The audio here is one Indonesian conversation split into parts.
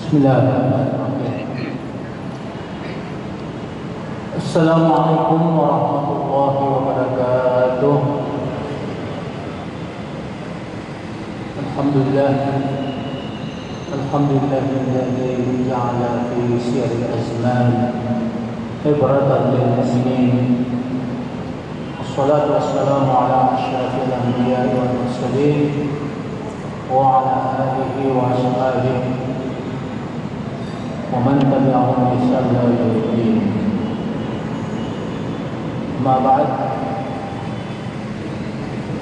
Bismillahirrahmanirrahim. Assalamualaikum warahmatullahi wabarakatuh. Alhamdulillah. Alhamdulillahilladzi ja'ala fi sirril azman ibratan lil muslimin. Wassalatu wassalamu ala asyrafil anbiya'i wal mursalin wa ala alihi wa ashabihi ومن تبعهم بإحسان إلى يوم الدين. أما بعد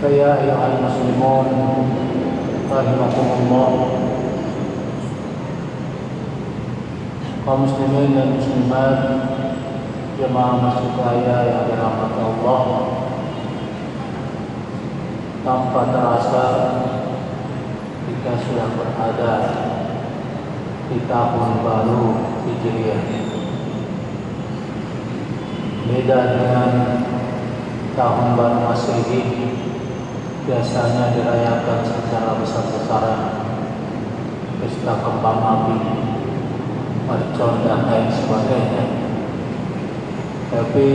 فيا أيها المسلمون رحمكم الله. Kaum muslimin dan muslimat, jemaah masjid raya yang dirahmati Allah, tanpa terasa kita sudah berada di tahun baru Hijriah. Beda dengan tahun baru Masehi, biasanya dirayakan secara besar-besaran, pesta kembang api, mercon dan lain sebagainya. Tapi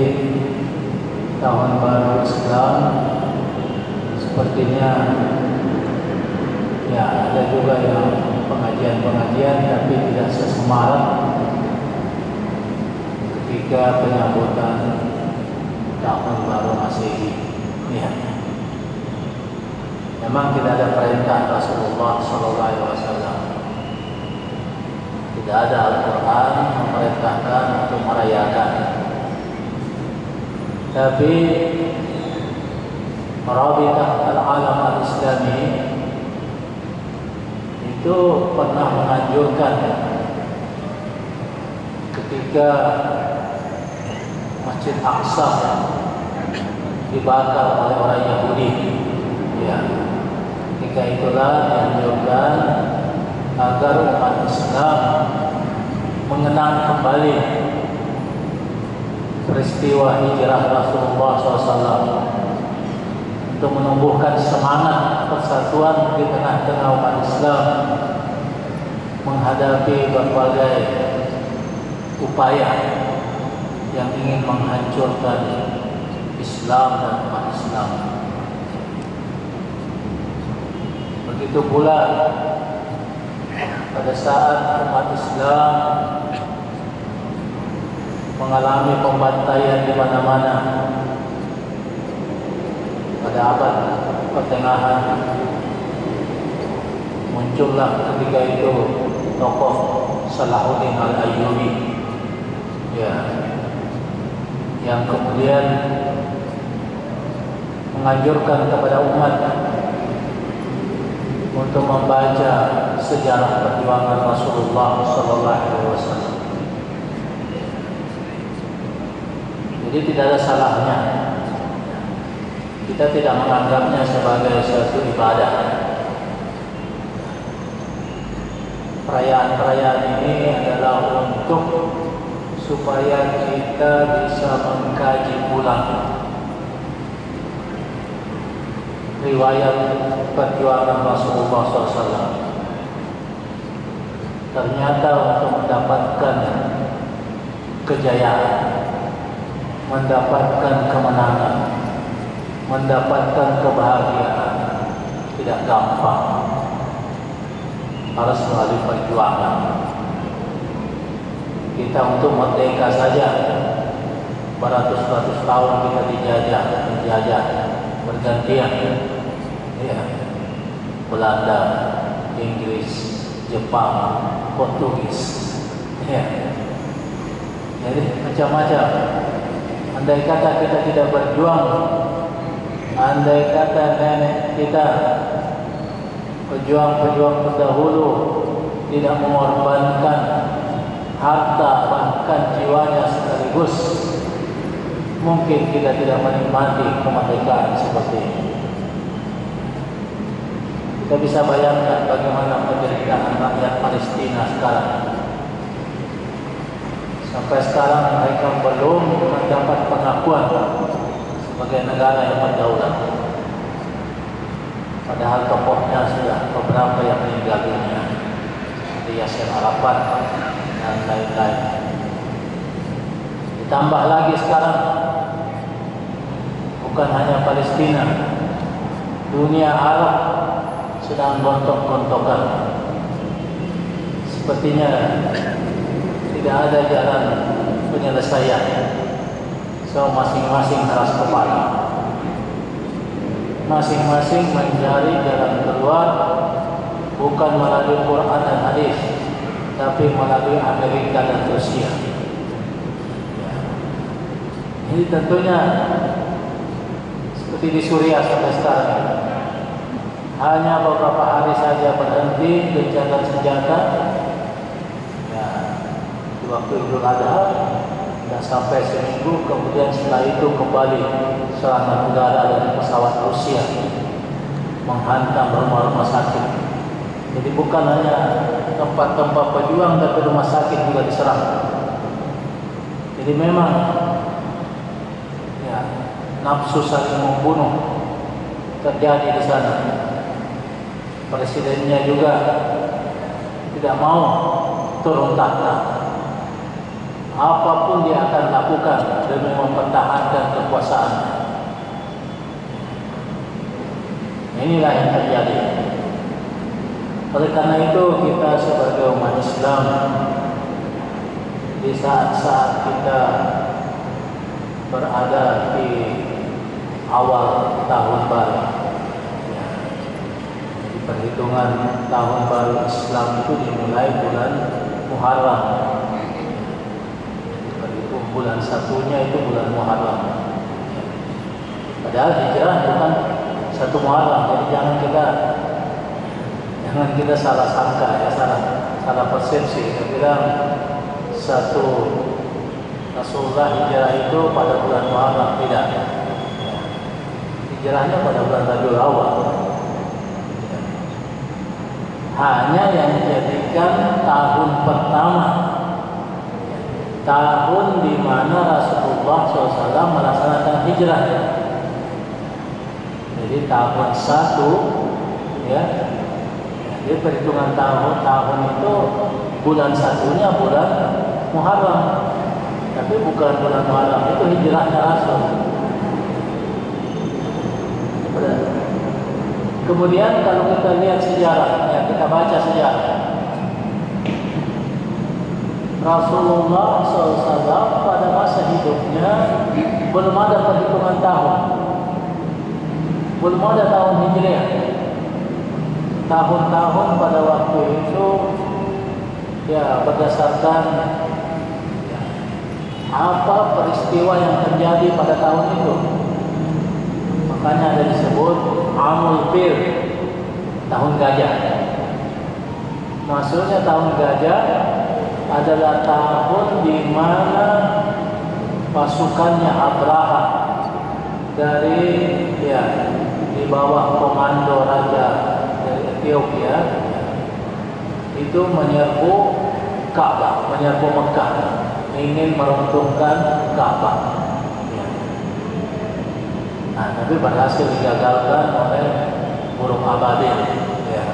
tahun baru Islam sepertinya ya ada juga yang pengajian-pengajian tapi tidak sesemarak ketika penyambutan tahun baru Masehi. Ya. Memang tidak ada perintah Rasulullah SAW. Tidak ada Al-Quran memerintahkan untuk merayakan. Tapi Rabitah Al-Alam Al-Islami itu pernah menganjurkan ketika Masjid Aqsa dibakar oleh orang Yahudi. Ya, ketika itulah dianjurkan agar umat Islam mengenang kembali peristiwa hijrah Rasulullah SAW untuk menumbuhkan semangat persatuan di tengah-tengah umat Islam menghadapi berbagai upaya yang ingin menghancurkan Islam dan umat Islam. Begitu pula pada saat umat Islam mengalami pembantaian di mana-mana pada abad pertengahan, muncullah ketika itu tokoh Salahuddin Al-Ayyubi, ya, yang kemudian menganjurkan kepada umat untuk membaca sejarah perjuangan Rasulullah SAW. Jadi tidak ada salahnya kita tidak menganggapnya sebagai suatu ibadah. Perayaan-perayaan ini adalah untuk supaya kita bisa mengkaji ulang riwayat perjuangan Rasulullah SAW. Ternyata untuk mendapatkan kejayaan, mendapatkan kemenangan, mendapatkan kebahagiaan tidak gampang, harus melalui perjuangan. Kita untuk merdeka saja beratus-ratus tahun kita dijajah bergantian, ya, Belanda, Inggris, Jepang, Portugis, ya. Jadi macam-macam. Andai kata kita tidak berjuang, andai kata nenek kita, pejuang-pejuang terdahulu tidak mengorbankan harta bahkan jiwanya sekaligus, mungkin kita tidak menikmati kemerdekaan seperti ini. Kita bisa bayangkan bagaimana penderitaan rakyat Palestina sekarang. Sampai sekarang mereka belum mendapat pengakuan sebagai negara yang berdaulat. Padahal tokohnya sudah beberapa yang meninggal dunia. Seperti Yasir Arafat dan lain-lain. Ditambah lagi sekarang bukan hanya Palestina, dunia Arab sedang gontok-gontokan. Sepertinya tidak ada jalan penyelesaian. So masing-masing keras kepala, masing-masing mencari jalan keluar, bukan melalui Quran dan hadis, tapi melalui Amerika dan Rusia. Ini tentunya seperti di Suriah sampai sekarang, hanya beberapa hari saja berhenti gencatan senjata. Ya, di waktu Idul Adha tidak sampai seminggu, kemudian setelah itu kembali serangan udara dari pesawat Rusia menghantam rumah-rumah sakit. Jadi bukan hanya tempat-tempat pejuang, tapi rumah sakit juga diserang. Jadi memang ya, nafsu saling membunuh terjadi di sana. Presidennya juga tidak mau turun tahta. Apapun dia akan lakukan demi mempertahankan kekuasaan. Inilah yang terjadi. Oleh karena itu kita sebagai umat Islam, di saat-saat kita berada di awal tahun baru, ya, di perhitungan tahun baru Islam itu dimulai bulan Muharram. Bulan satunya itu bulan Muharram. Padahal hijrah bukan satu Muharram. Jadi jangan kita salah sangka, ya, salah persepsi. Kita bilang satu Rasulullah hijrah itu pada bulan Muharram. Tidak. Hijrahnya pada bulan Rabiul Awal. Hanya yang dijadikan tahun pertama, tahun di mana Rasulullah SAW melaksanakan hijrah. Jadi tahun 1, ya. Jadi perhitungan tahun itu bulan satunya bulan Muharram, tapi bukan bulan Muharram itu hijrahnya Rasul. Kemudian kalau kita lihat sejarah, ya, kita baca sejarah. Rasulullah SAW pada masa hidupnya belum ada perhitungan tahun, belum ada tahun Hijriah. Tahun-tahun pada waktu itu ya berdasarkan ya, apa peristiwa yang terjadi pada tahun itu. Makanya ada disebut Amul Fil, tahun gajah. Maksudnya tahun gajah adalah tahun di mana pasukannya Abraha dari ya di bawah komando raja dari Ethiopia itu menyerbu Ka'bah, menyerbu Mekah, ingin meruntuhkan Ka'bah. Ya. Nah, tapi berhasil digagalkan oleh burung ababil. Ya.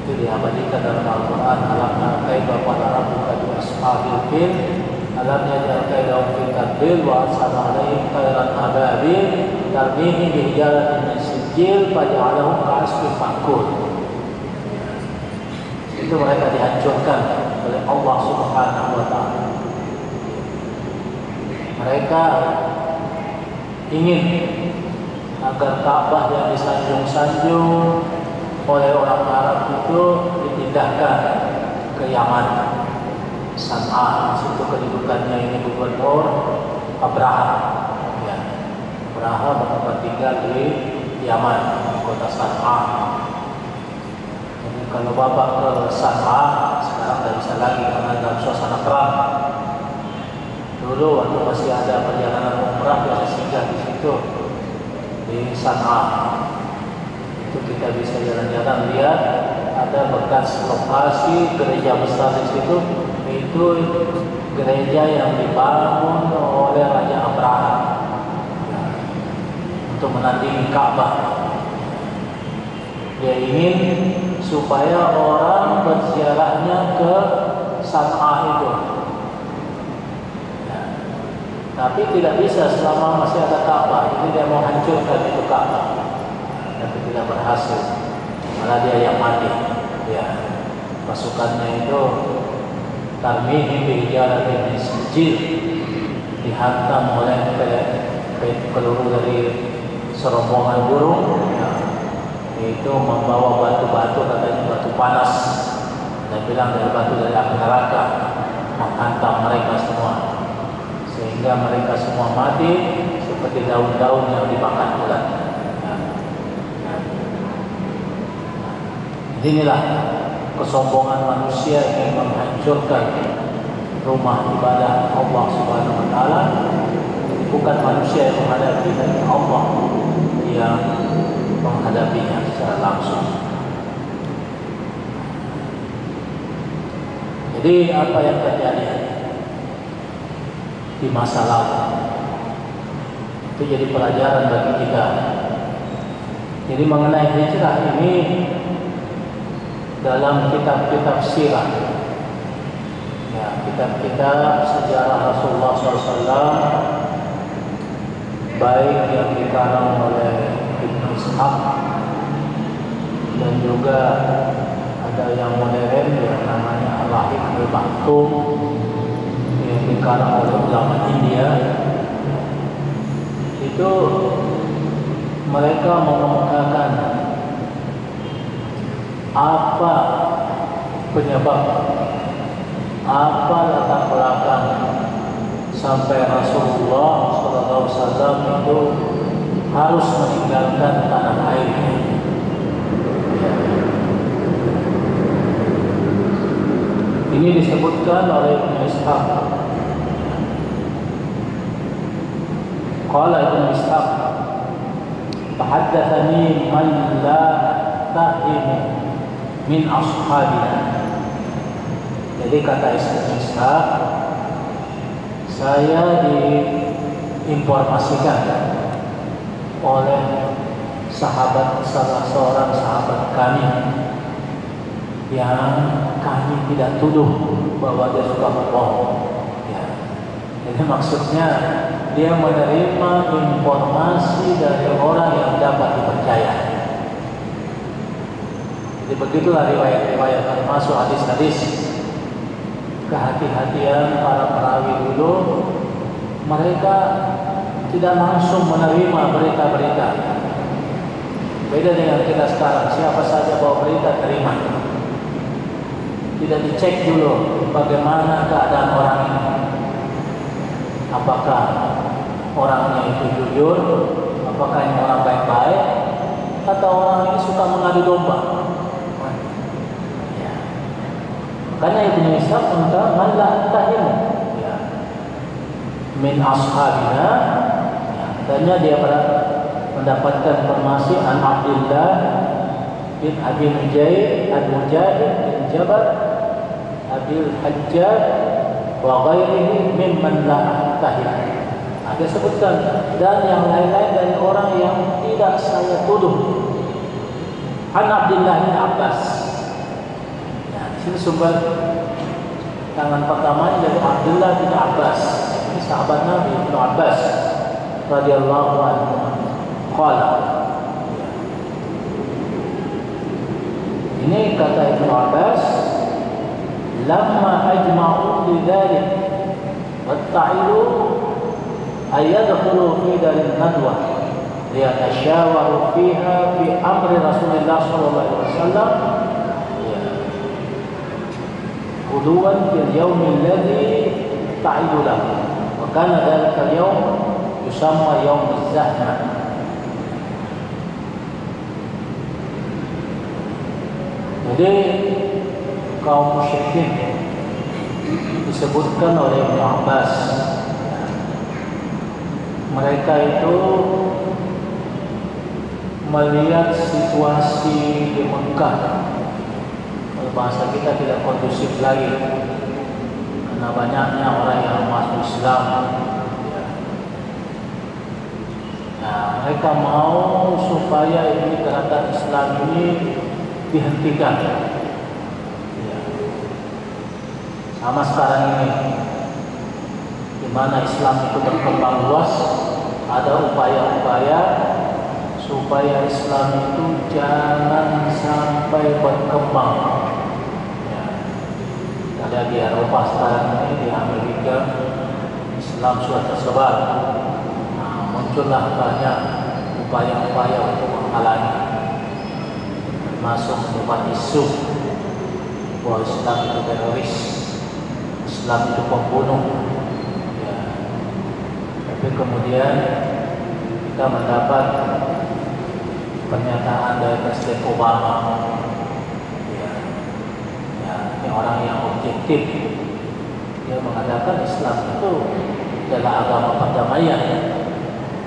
Itu diabadikan dalam Al-Quran. Alam kaifa qala rabbuka bi ashabil fil alam yaj'al kaidahum fi tadlil wa arsala alaihim tayran ababil tarmihim bi hijaratin min sijil faj'alahum ka'asfin ma'kul. Itu mereka dihancurkan oleh Allah Subhanahu wa taala. Mereka ingin agar Ka'bah yang disanjung-sanjung oleh orang Arab itu dipindahkan ke Yaman, San'a. Situ kedudukannya ini gubernur Abraha. Ya. Abraha bertempat tinggal di Yaman, kota San'a. Jadi kalau bapak ke San'a sekarang tidak bisa lagi karena dalam suasana perang. Dulu waktu masih ada perjalanan umrah bisa singgah di situ di San'a. Itu kita bisa jalan-jalan lihat ada bekas lokasi gereja besar di situ. Itu gereja yang dibangun oleh Raja Abraha untuk menandingi Ka'bah. Dia ingin supaya orang berziarah hijrahnya ke San'ah itu. Ya. Tapi tidak bisa selama masih ada Ka'bah. Jadi dia mau hancurkan itu Ka'bah, tapi tidak berhasil. Malah dia yang mati. Ya. Pasukannya itu tarmihim bijaratin min sijil, dihantam oleh peluru dari serombongan burung, ya, itu membawa batu-batu, katanya batu panas, dan bilang dari batu dari api neraka, menghantam mereka semua, sehingga mereka semua mati seperti daun-daun yang dimakan ulat. Inilah kesombongan manusia yang menghancurkan rumah ibadah Allah Subhanahu wa taala. Bukan manusia yang menghadapi, tapi Allah yang menghadapinya secara langsung. Jadi apa yang terjadi di masa lalu itu jadi pelajaran bagi kita. Jadi mengenai hijrah ini dalam kitab-kitab sirah, ya, kitab-kitab sejarah Rasulullah SAW, baik yang dikarang oleh Ibnu Ishaq dan juga ada yang modern yang namanya Al-Rahim Al-Maktum yang dikarang oleh ulama India. Itu mereka mengemukakan apa penyebab, apa latar belakang sampai Rasulullah SAW itu harus meninggalkan tanah airnya. Ini disebutkan oleh Ibnu Ishaq. Qala Ibnu Ishaq, "Tahaddatsani man la tahimu min ashabina." Jadi kata Ibnu Ishaq, saya diinformasikan oleh salah seorang sahabat kami yang kami tidak tuduh bahwa dia suka berbohong. Ya. Jadi maksudnya dia menerima informasi dari orang yang dapat dipercaya. Jadi begitulah riwayat-riwayat, termasuk hadis-hadis. Kehati-hatian para perawi dulu, mereka tidak langsung menerima berita-berita. Beda dengan kita sekarang, siapa saja bawa berita terima. Tidak dicek dulu bagaimana keadaan orang ini, apakah orangnya itu jujur, apakah ini orang baik-baik, atau orang ini suka mengadu domba. Karena Ibnu Ishaq tentang man la tahim, ya, min ashabina, ya, katanya dia mendapatkan informasi an Abdullah bin Abi Mujahid bin Jabal Abil Hajjaj wa ghairihi mimman la tahim. Dia sebutkan dan yang lain-lain dari orang yang tidak saya tuduh. An Abdullah bin Abbas. Ini sumber tangan pertama dari Abdullah bin Abbas. Ini sahabat Nabi Ibnu Abbas radhiyallahu anhu. Qala. Ini kata Ibnu Abbas, lamma ajma'u lidzalik watta'ilu ayadkhulu fi darin nadwa liyatashawaru fiha fi amri Rasulullah sallallahu alaihi wasallam Quduwan fil yaumil ladzi ta'idu lahu wa kana dzalika al-yaum yusamma yaumuz zahmah. Jadi kaum musyrikin disebutkan oleh Ibnu Abbas, mereka itu melihat situasi di Mekah, bahasa kita tidak kondusif lagi karena banyaknya orang yang masuk Islam. Nah, mereka mau supaya ini gerakan Islam ini dihentikan. Sama sekarang ini, di mana Islam itu berkembang luas, ada upaya-upaya supaya Islam itu jangan sampai berkembang. Ya. Ada di Eropa sekarang ini, di Amerika, Islam sudah tersebar. Nah, muncullah banyak upaya-upaya untuk menghalangi, termasuk membuat isu bahwa Islam itu teroris, Islam itu pembunuh. Ya. Tapi kemudian kita mendapat pernyataan dari Presiden Obama. Ya. Ya, ini orang yang objektif. Dia mengatakan Islam itu adalah agama perdamaian.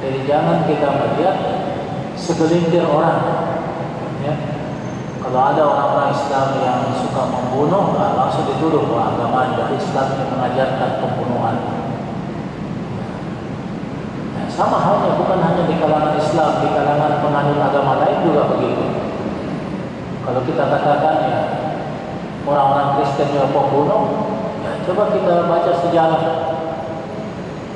Jadi jangan kita melihat segelintir orang. Ya. Kalau ada orang-orang Islam yang suka membunuh, langsung dituduh bahwa agama dari Islam yang mengajarkan pembunuhan. Nah, sama halnya bukan hanya di kalangan Islam, di kalangan penganut agama lain juga begitu. Kalau kita katakan ya orang-orang Kristen yang pembunuh, ya coba kita baca sejarah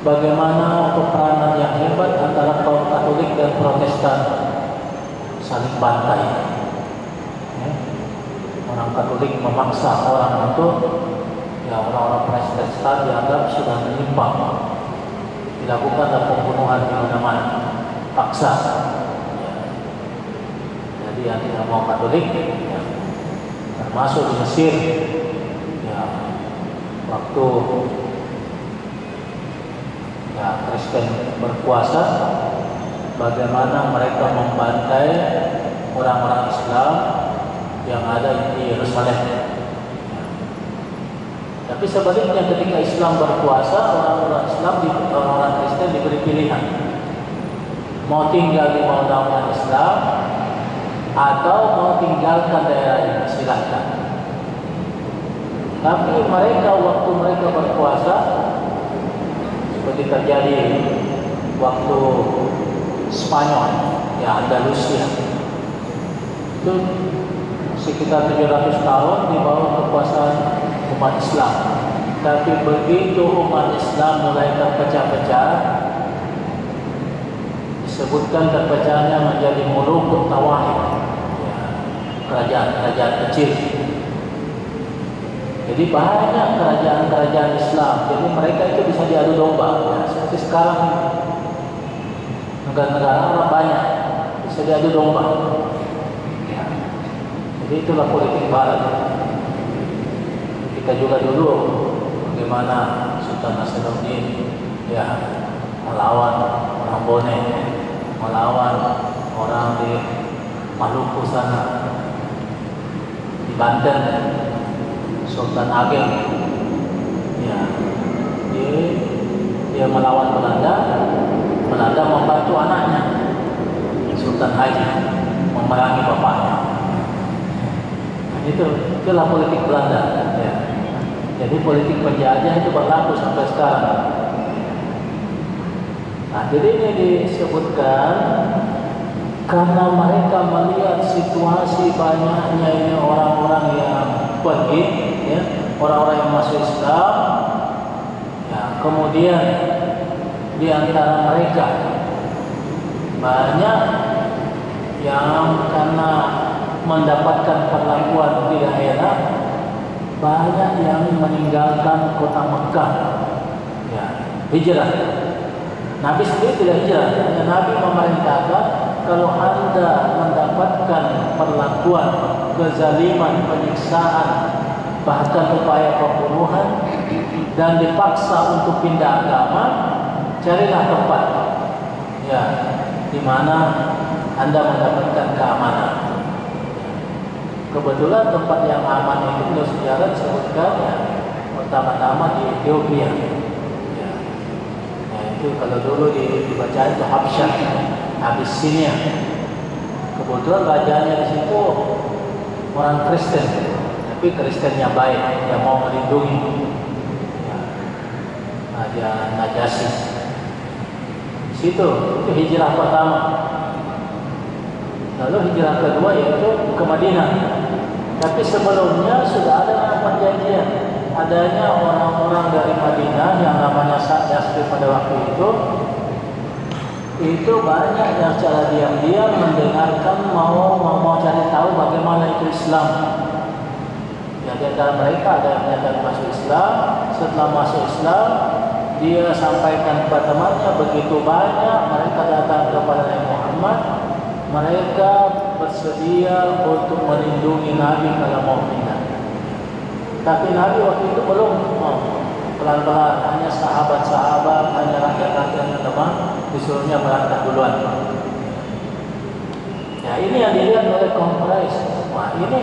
bagaimana peranan yang hebat antara kaum Katolik dan Protestan saling bantai. Orang Katolik memaksa orang untuk, ya orang-orang Protestan dianggap sudah menyimpang, dilakukan pembunuhan di mana-mana, paksa. Ya. Jadi yang tidak mau Katolik, ya, termasuk di Mesir, ya, waktu ya Kristen berkuasa, bagaimana mereka membantai orang-orang Islam yang ada di Yerusalem. Tapi sebaliknya ketika Islam berkuasa, orang-orang Islam, orang-orang Kristen diberi pilihan, mau tinggal di naungan Islam atau mau tinggalkan daerah ini, silakan. Tapi mereka waktu mereka berkuasa, seperti terjadi waktu Spanyol, ya Andalusia, itu sekitar 700 tahun di bawah kekuasaan umat Islam. Tapi begitu umat Islam mulai terpecah-pecah, disebutkan terpecahnya menjadi muluk tawahid, ya, kerajaan-kerajaan kecil. Jadi banyak kerajaan-kerajaan Islam. Jadi mereka itu bisa diadu domba. Ya, seperti sekarang negara-negara Arab banyak bisa diadu domba. Jadi itulah politik Barat. Kita juga dulu bagaimana Sultan Nasruddin ya melawan orang Bone, melawan orang di Maluku sana, di Banten, Sultan Ageng, ya dia melawan Belanda. Belanda membantu anaknya Sultan Haji memerangi bapaknya. Itulah politik Belanda. Ya. Jadi politik penjajah itu berlaku sampai sekarang. Nah, jadi ini disebutkan karena mereka melihat situasi banyaknya ini orang-orang yang pergi, ya, orang-orang yang masuk Islam, ya, kemudian di antara mereka banyak yang karena mendapatkan perlakuan di daerah, banyak yang meninggalkan kota Mekah, ya, hijrah. Nabi sendiri tidak hijrah, hanya Nabi memerintahkan kalau Anda mendapatkan perlakuan, kezaliman, penyiksaan, bahkan upaya pembunuhan dan dipaksa untuk pindah agama, carilah tempat, ya, di mana Anda mendapatkan keamanan. Kebetulan tempat yang aman itu menurut sejarah disebutkan ya, pertama-tama di Ethiopia. Ya. Nah, itu kalau dulu dibaca itu Habsyah, Abyssinia. Kebetulan rajanya di situ orang Kristen, tapi Kristennya baik, yang mau melindungi. Ya. Raja Najasyi. Di situ itu hijrah pertama. Lalu hijrah kedua yaitu ke Madinah. Tapi sebelumnya sudah ada perjanjian adanya orang-orang dari Madinah yang namanya Yasrib pada waktu itu banyak yang secara diam-diam mendengarkan mau cari tahu bagaimana itu Islam. Ya, di antara mereka ada yang menyatakan masuk Islam. Setelah masuk Islam, dia sampaikan kepada temannya, begitu banyak mereka datang kepada Nabi Muhammad. Mereka bersedia untuk melindungi Nabi kalau mau pindah. Tapi Nabi waktu itu belum pelan-pelan, hanya sahabat-sahabat, hanya rakyat-rakyat teman disuruhnya berangkat duluan. Ya, ini yang dilihat oleh kaum Quraisy. Wah, ini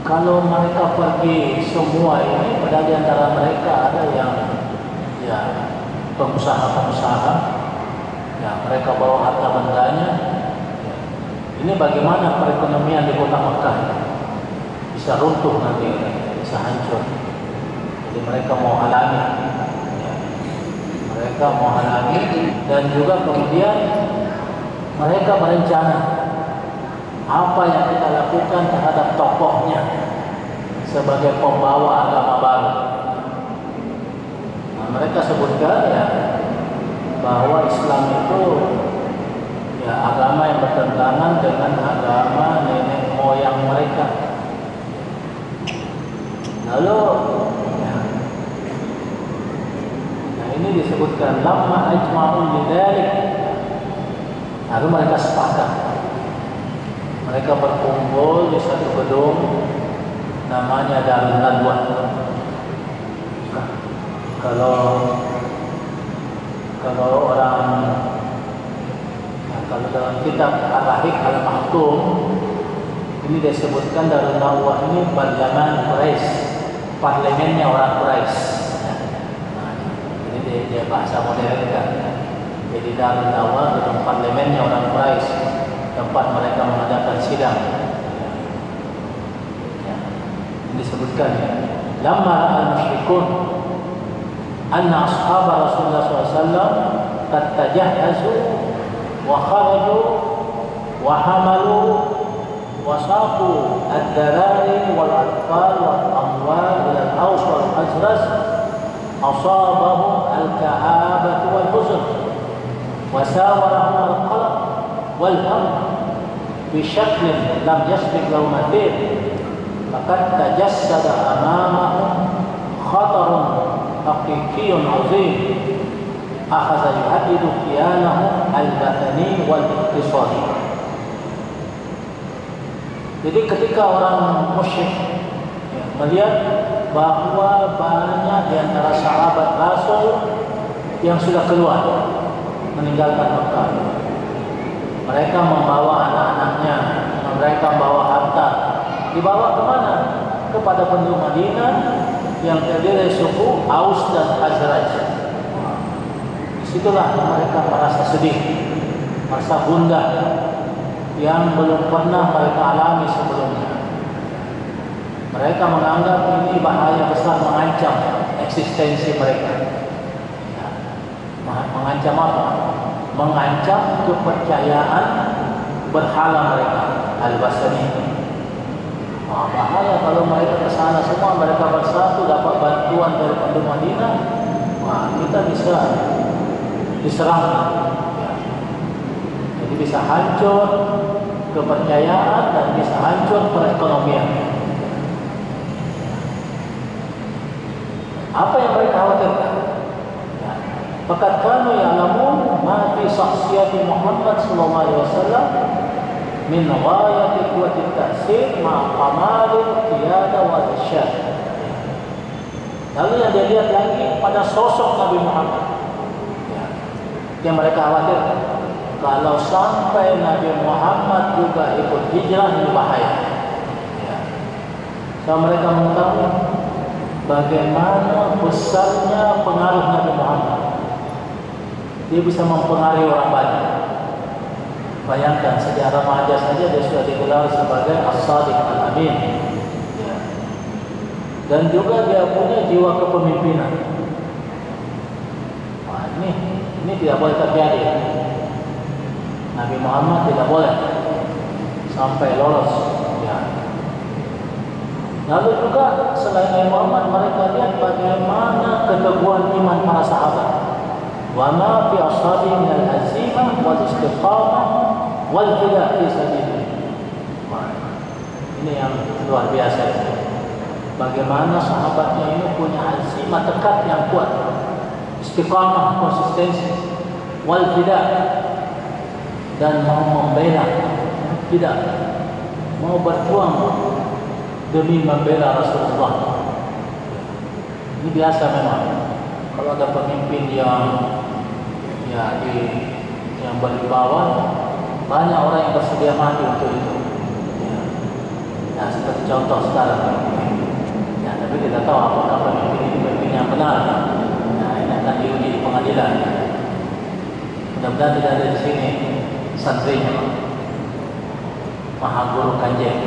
kalau mereka pergi semua ini, padahal di antara mereka ada yang ya pengusaha-pengusaha, ya mereka bawa harta bendanya. Ya, ini bagaimana perekonomian di kota Mekah bisa runtuh nanti, bisa hancur. Jadi mereka mau halangi, ya, mereka mau halangi, dan juga kemudian mereka berencana apa yang kita lakukan terhadap tokohnya sebagai pembawa agama baru. Nah, mereka sebutkan ya bahwa Islam itu ya agama yang bertentangan dengan agama nenek moyang mereka. Lalu nah ini disebutkan lamma ajma'u bidzalik. Lalu mereka sepakat. Mereka berkumpul di satu gedung namanya Darun Nadwah. Kalau orang kalau dalam kitab Ar-Rahiq Al-Mahtum ini disebutkan Darun Nadwah ini parlemen Quraisy, parlemennya orang Quraisy. Nah, ini dia bahasa modern kan. Jadi Darun Nadwah itu parlemennya orang Quraisy, tempat mereka mengadakan sidang. Ya, ini disebutkan lamma al-musyrikun anna ashab Rasulullah SAW qad tajahhazu wa kharaju wa hamalu wa saqu ad-darari wal atfal wal amwal ila al-Aws wal Khazraj asabahum al-ka'abah wal huzn wa sawarahum al-qalaq wal ham بشكل لم يسبق له مثيل فقد تجسد أمامهم خطر حقيقي عظيم أخذ يهدد كيانهم البدني والاقتصادي. Jadi ketika orang musyrik melihat bahwa banyak di antara sahabat Rasul yang sudah keluar meninggalkan Mekah, mereka membawa anak-anaknya, mereka membawa harta. Dibawa kemana? Kepada penduduk Madinah yang terdiri dari suku Aus dan Khazraj. Disitulah mereka merasa sedih, merasa gundah yang belum pernah mereka alami sebelumnya. Mereka menganggap ini bahaya besar, mengancam eksistensi mereka. Mengancam apa? Mengancam kepercayaan berhala mereka Al-Basri. Bahaya kalau mereka ke sana semua, mereka bersatu dapat bantuan dari penduduk Madinah, kita bisa diserang. Jadi bisa hancur kepercayaan dan bisa hancur perekonomian. Apa yang mereka khawatirkan? Faqad kanu ya'lamun ma fi shakhsiyati Muhammad sallallahu alaihi wasallam min ghayati quwwati ta'sir ma qamalil qiyada wal irsyad. Lalu yang dia lihat lagi pada sosok Nabi Muhammad, yang mereka khawatir kalau sampai Nabi Muhammad juga ikut hijrah, ini bahaya. So mereka mengetahui bagaimana besarnya pengaruh Nabi Muhammad. Dia bisa mempengaruhi orang banyak. Bayangkan sejak remaja saja dia sudah digelar sebagai As-Sadiq Al-Amin. Dan juga dia punya jiwa kepemimpinan. Ini tidak boleh terjadi. Nabi Muhammad tidak boleh sampai lolos. Lalu juga selain Nabi Muhammad, mereka lihat bagaimana keteguhan iman para sahabat. Wa ma fi ashabi min al-azimah wal istiqamah wal fida fi sabilillah. Ini yang luar biasa. Bagaimana sahabatnya ini punya azimah tekad yang kuat, istiqamah, konsistensi, wal fida, dan mau membela, tidak mau berjuang demi membela Rasulullah. Ini biasa memang. Kalau ada pemimpin yang berwibawa, banyak orang yang bersedia mati untuk itu. Ya, seperti contoh sekarang. Ya, tapi kita tahu apakah pemimpin ini pemimpin yang benar. Nah, ini akan diuji di pengadilan. Mudah-mudahan tidak ada di sini santrinya, Maha Guru Kanjeng,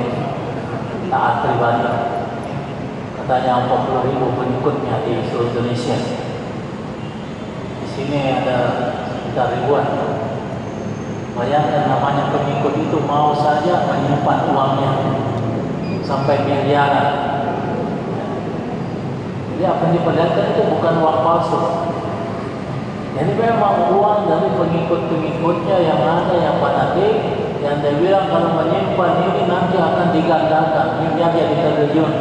taat pribadi. Katanya 40.000 pengikutnya di seluruh Indonesia. Di sini ada sekitar ribuan. Bayangkan namanya pengikut itu mau saja menyimpan uangnya sampai miliaran. Jadi apa yang diperlihatkan itu bukan uang palsu. Jadi memang uang dari pengikut-pengikutnya yang ada, yang fanatik, yang dia bilang kalau menyimpan ini nanti akan digandakan, ini jadi triliun.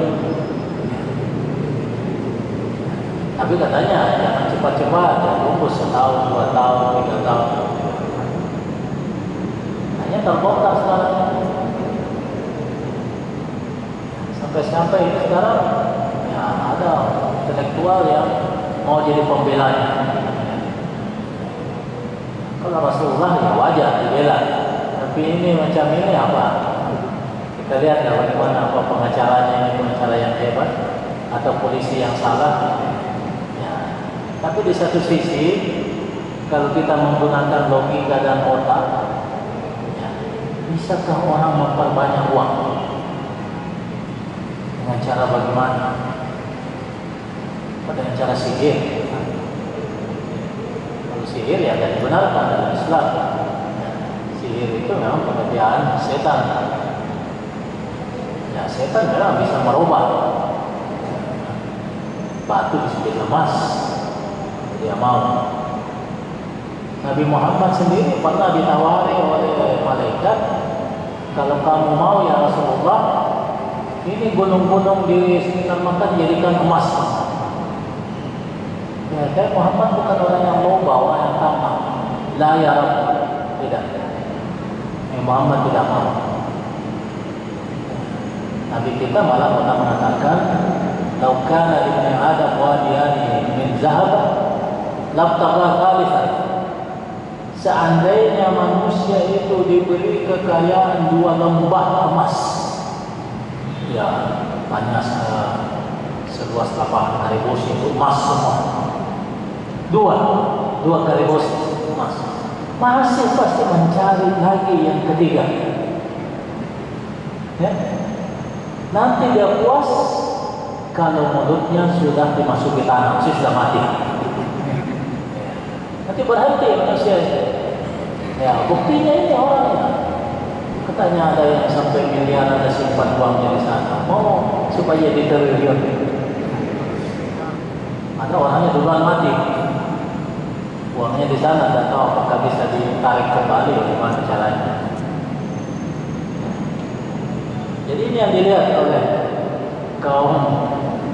Tapi katanya jangan cepat-cepat, ya tunggu setahun, 2 tahun, 3 tahun. Hanya terbongkar sekarang. Sampai ini sekarang ya ada intelektual yang mau jadi pembelanya. Kalau Rasulullah ya wajar dibela. Tapi ini macam ini apa? Kita lihat bagaimana apa pengacaranya, ini pengacara yang hebat atau polisi yang salah. Ya. Tapi di satu sisi kalau kita menggunakan logika dan otak, ya, bisakah orang memperbanyak uang dengan cara bagaimana? Dengan cara sihir. Kalau sihir ya tidak dibenarkan dalam Islam. Sihir itu memang pekerjaan setan. Ya, setan memang bisa merubah batu disebut emas. Dia mau. Nabi Muhammad sendiri pernah ditawari oleh malaikat, kalau kamu mau ya Rasulullah, ini gunung-gunung di sekitar Makkah jadikan emas. Ya, saya Muhammad bukan orang yang lomba, orang yang tamak. La ya Rabb, tidak. Muhammad tidak mau. Nabi kita malah pernah mengatakan, "Lau kana ibnu Adam wadiyani min zahab, labtagha thalithan." Seandainya manusia itu diberi kekayaan 2 lembah emas, ya banyak seluas lapangan Karibos itu emas semua. Dua Karibos emas. Masih pasti mencari lagi yang ketiga. Ya. Nanti dia puas kalau mulutnya sudah dimasuki tanah, sudah mati. Nanti berhenti manusia itu. Ya, buktinya ini orangnya. Katanya ada yang sampai miliar ada simpan uangnya di sana. Mau supaya di triliun. Ada orangnya duluan mati. Uangnya di sana, tidak tahu apakah bisa ditarik kembali atau bagaimana caranya. Jadi ini yang dilihat oleh kaum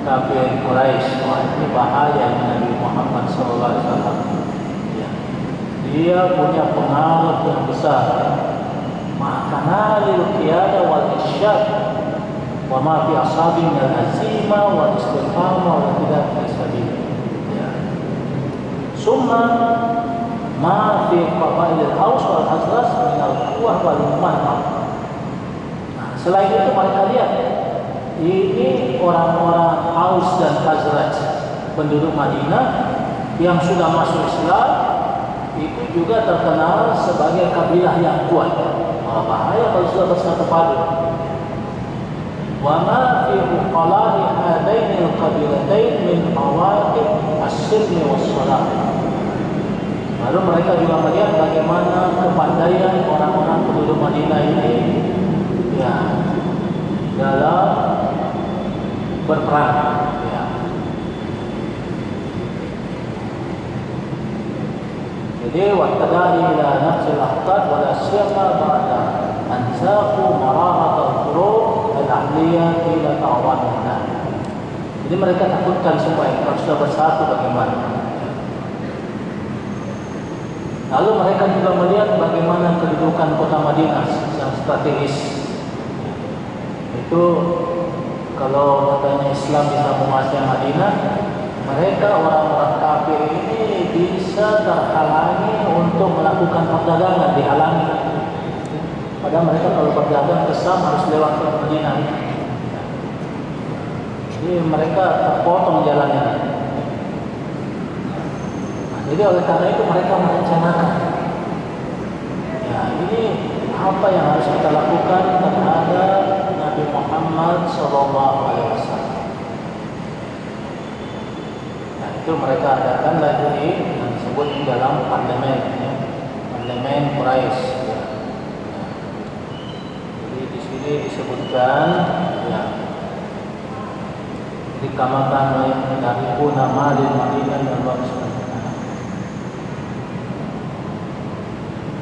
kafir Quraisy. Wah, ini bahaya Nabi Muhammad SAW. Ya. Dia punya pengaruh yang besar. Maka lil qiyada wal irsyad wa ma fi ashabi min al-azima wal istiqamah wa tidak fi Summa ma fi qabail al-Aus wal Khazraj min al-quwwah wal man'ah. Nah, selain itu mereka lihat ini orang-orang Aus dan Khazraj, penduduk Madinah yang sudah masuk Islam, itu juga terkenal sebagai kabilah yang kuat. Bahaya kalau sudah bersatu padu. Wa ma fi uqala'i hadaini al-qabilatain min awaqib as-silmi was-salah. Lalu mereka juga melihat bagaimana kepandaian orang-orang penduduk Madinah ini ya dalam berperang. Ya. Jadi wattada'i ila nafsil ahqad wala syama ba'da ansaqu marahat al-furu' al-ahliyah ila ta'awanillah. Jadi mereka takutkan supaya kalau sudah bersatu bagaimana. Lalu mereka juga melihat bagaimana kedudukan kota Madinah yang strategis. Itu kalau katanya Islam bisa menguasai Madinah, mereka orang-orang kafir ini bisa terhalangi untuk melakukan perdagangan, dihalangi. Padahal mereka kalau berdagang ke Syam harus lewat ke Madinah. Jadi mereka terpotong jalannya. Jadi oleh karena itu mereka merencanakan. Ya, ini apa yang harus kita lakukan terhadap Nabi Muhammad SAW. Nah, itu mereka adakan lagi yang disebut di dalam parlemen, ya. Parlemen Quraisy. Ya. Jadi di sini disebutkan, ya, dikamakan dari nama di Madinah dan Rasulullah.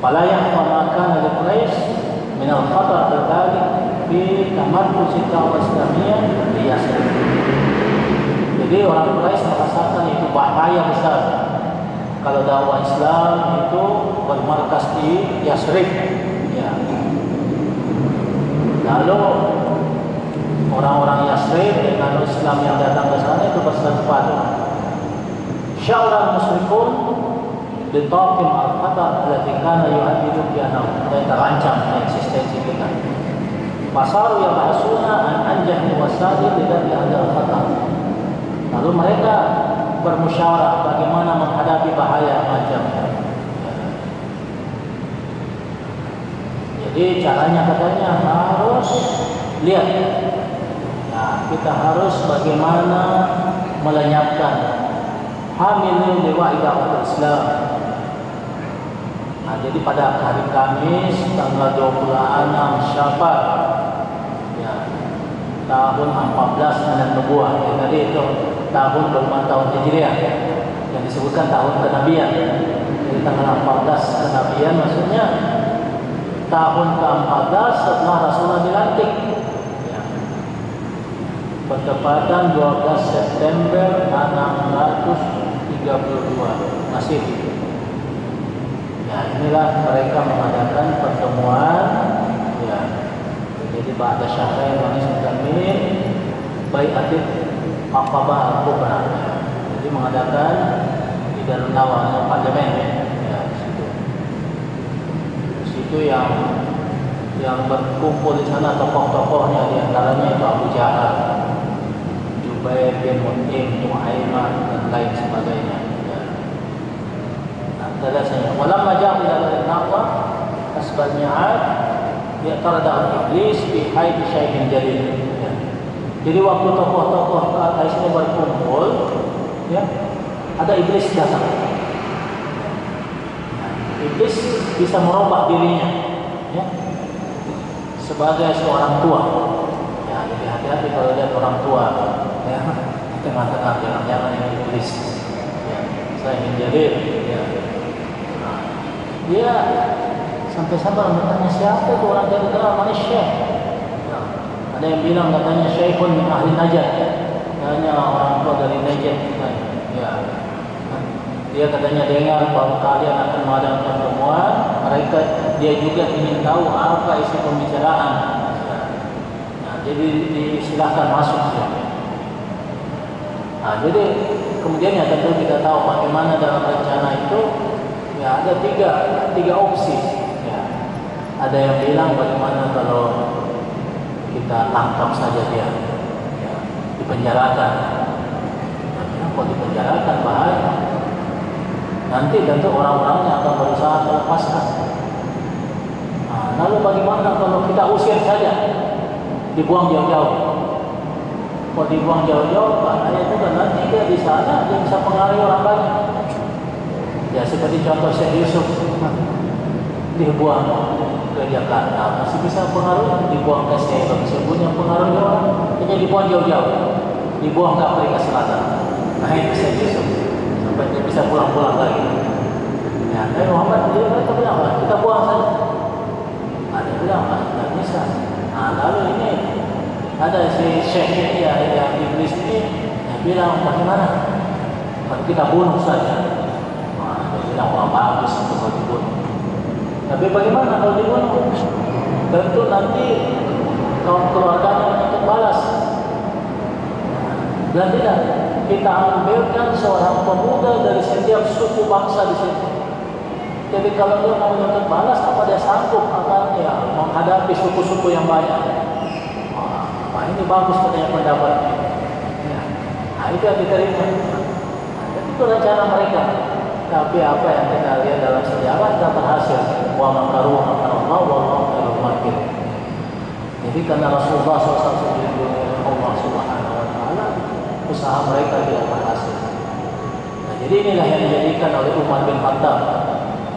Fala yahfa ma kana li Quraisy min al-khatar dzalik fi tamarruz ad-da'wah Islamiyah di Yasrib. Jadi orang Quraisy merasakan itu bahaya besar kalau dakwah Islam itu bermarkas di Yasrib. Ya. Lalu orang-orang Yasrib dengan Islam yang datang ke sana itu bersatu. Sya'ral musyrikun ditaqim al-khatar alladhi kana yuhaddidu biyanahu, dan terancam eksistensi kita. Fasaru yab'asuna an anjahni wasail lidati al-khatar. Lalu mereka bermusyawarah bagaimana menghadapi bahaya macam ini. Jadi caranya katanya harus lihat. Nah, kita harus bagaimana melenyapkan hamilun liwa'i da'wah Islam. Nah, jadi pada hari Kamis tanggal 26 Syawal, ya, tahun 14 Nubuwah. Ya, tadi itu tahun berapa tahun Hijriah yang disebutkan tahun kenabian. Jadi tanggal 14 kenabian maksudnya tahun ke-14 setelah Rasulullah dilantik. Ya. Bertepatan 12 September 632 Masehi. Ya, inilah mereka mengadakan pertemuan, ya. Jadi ba'da syahrain wa nisfan min bai'atil Aqabah al-Kubra. Jadi mengadakan di dalam Nawa parlemen, ya, di situ yang berkumpul di sana tokoh-tokohnya, di antaranya itu Abu Jahal, Jubair bin Mut'im, Muhaimah dan lain sebagainya. Terasanya walamma ja'a ila al-naqwa asbal mi'ad ya'tarada iblis bi haidi syai'in jalil. Ya. Jadi waktu tokoh-tokoh ini berkumpul, ya, ada iblis datang. Iblis bisa merubah dirinya, ya, sebagai seorang tua. Ya, jadi hati-hati kalau lihat orang tua, ya, tengah-tengah jangan yang iblis. Ya, saya ingin jadi, ya. Dia sampai-sampai bertanya siapa itu orang dari mana Syekh. Nah, ada yang bilang katanya Syekhun min ahli Najd, katanya orang tua dari Najd. Ya. Dia katanya dengar bahwa kalian akan mengadakan pertemuan, dia juga ingin tahu apa isi pembicaraan. Nah, jadi disilahkan masuk. Nah, jadi kemudian ya tentu kita tahu bagaimana dalam rencana itu. Ya, ada tiga opsi. Ya. Ada yang bilang bagaimana kalau kita tangkap saja dia, ya, dipenjarakan. Nah, kalau dipenjarakan bahaya. Nanti tentu orang-orangnya akan berusaha melepaskan. Nah, lalu bagaimana kalau kita usir saja, dibuang jauh-jauh? Kalau dibuang jauh-jauh, bahaya juga nanti dia di sana dia bisa pengaruhi orang banyak. Ya, seperti contoh Syekh Yusuf dibuang ke Jakarta, masih bisa pengaruh, dibuang ke Sebang, sebutnya pengaruhnya orang, hanya dibuang jauh-jauh. dibuang ke Afrika Selatan. Nah itu saya Yusuf sampai dia bisa pulang-pulang lagi. Ya, Nabi Muhammad dia mereka bilang, kita buang saja. Ada bilang, tidak bisa. Nah, lalu ini ada si Syekh yang iblis ini yang bilang, bagaimana? Kita bunuh saja. Nah, dia bilang, wah bagus kalau dibunuh. Tapi bagaimana kalau dibunuh? Tentu nanti kaum keluarganya menuntut balas. Dan tidak, kita ambilkan seorang pemuda dari setiap suku bangsa di sini. Jadi kalau dia mau menuntut balas, apa dia sanggup akan ya menghadapi suku-suku yang banyak? Wah, ini bagus katanya pendapatnya. Ya. Nah itu yang diterima. Nah, itu rencana mereka. Tapi apa yang kita lihat dalam sejarah tidak berhasil. Wa makaru wa makarallah wallahu khairul makirin. Jadi karena Rasulullah SAW dilindungi Allah Subhanahu Wa Taala, usaha mereka tidak berhasil. Nah, jadi inilah yang dijadikan oleh Umar bin Khattab.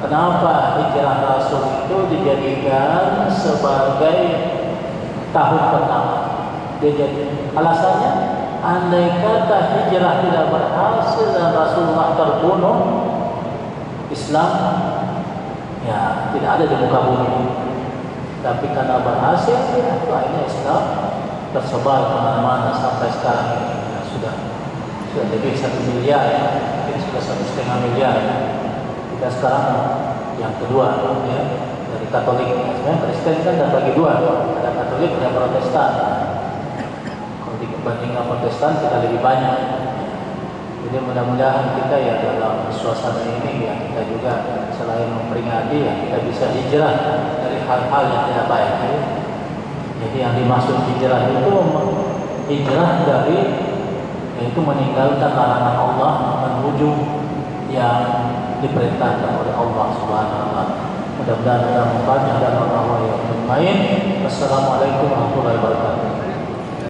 Kenapa hijrah Rasul itu dijadikan sebagai tahun pertama? Alasannya, andai kata hijrah tidak berhasil dan Rasulullah terbunuh, Islam ya tidak ada di muka bumi. Tapi karena berhasil, akhirnya Islam tersebar kemana-mana sampai sekarang ini. Ya, sudah lebih 1 miliar, mungkin sudah 1,5 miliar. Kita sekarang yang kedua ya, dari Katolik. Sebenarnya Kristen kan terbagi dua, ada Katolik dan Protestan. Kalau dibandingkan Protestan kita lebih banyak. Jadi mudah-mudahan kita ya dalam suasana ini ya kita juga selain memperingati ya kita bisa hijrah dari hal-hal yang tidak baik. Ya. Jadi yang dimaksud hijrah itu hijrah dari yaitu meninggalkan larangan Allah menuju yang diperintahkan oleh Allah Subhanahu Wa Taala. Mudah-mudahan ada manfaatnya dan Allah yang bermain. Wassalamualaikum warahmatullahi wabarakatuh.